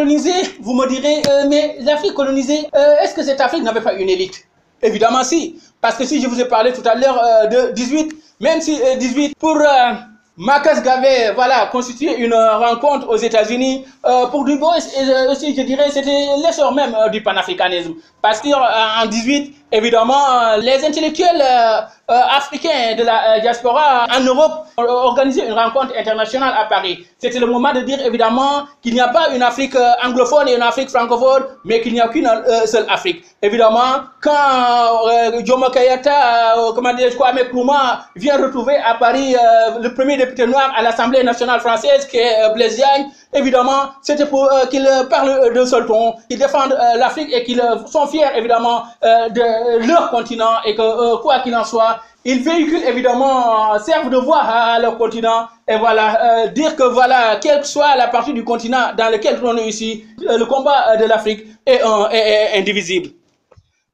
colonisée, vous me direz, mais l'Afrique colonisée, est-ce que cette Afrique n'avait pas une élite? Évidemment si, parce que si je vous ai parlé tout à l'heure de 18, même si 18 pour Marcus Garvey, voilà, constituer une rencontre aux États-Unis, pour Du Bois aussi, je dirais, c'était l'essor même du panafricanisme. Parce qu'en 18, évidemment, les intellectuels africains de la diaspora en Europe ont organisé une rencontre internationale à Paris. C'était le moment de dire évidemment qu'il n'y a pas une Afrique anglophone et une Afrique francophone, mais qu'il n'y a qu'une seule Afrique. Évidemment, quand Jomo Kenyatta, Kwame Nkrumah vient retrouver à Paris le premier député noir à l'Assemblée nationale française, qui est Blaise Diagne, évidemment, c'était pour qu'ils parlent d'un seul ton, qu'ils défendent l'Afrique et qu'ils sont fiers, évidemment, de leur continent et que, quoi qu'il en soit, ils véhiculent, évidemment, servent de voix à leur continent et voilà, dire que voilà, quelle que soit la partie du continent dans lequel on est ici, le combat de l'Afrique est indivisible.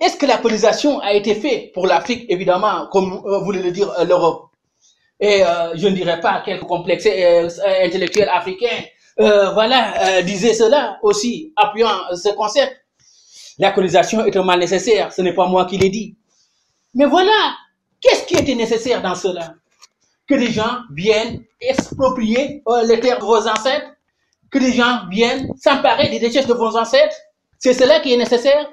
Est-ce que la colonisation a été faite pour l'Afrique, évidemment, comme voulait le dire l'Europe? Et je ne dirais pas quel complexe intellectuel africain disait cela aussi, appuyant ce concept. La colonisation est un mal nécessaire, ce n'est pas moi qui l'ai dit. Mais voilà, qu'est-ce qui était nécessaire dans cela? Que des gens viennent exproprier les terres de vos ancêtres, que des gens viennent s'emparer des richesses de vos ancêtres, c'est cela qui est nécessaire?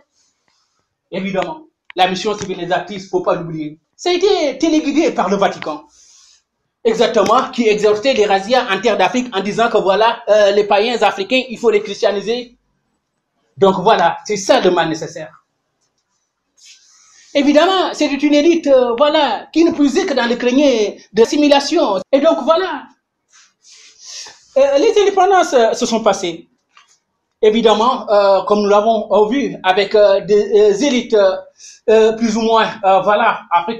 Évidemment, la mission civilisatrice, il ne faut pas l'oublier. Ça a été téléguidé par le Vatican. Exactement, qui exhortait les razzias en terre d'Afrique en disant que voilà, les païens africains, il faut les christianiser. Donc voilà, c'est ça le mal nécessaire. Évidemment, c'est une élite, voilà, qui ne puisait que dans le grenier d'assimilation. Et donc voilà, les indépendances se sont passées. Évidemment, comme nous l'avons vu, avec des élites plus ou moins, voilà, africaines.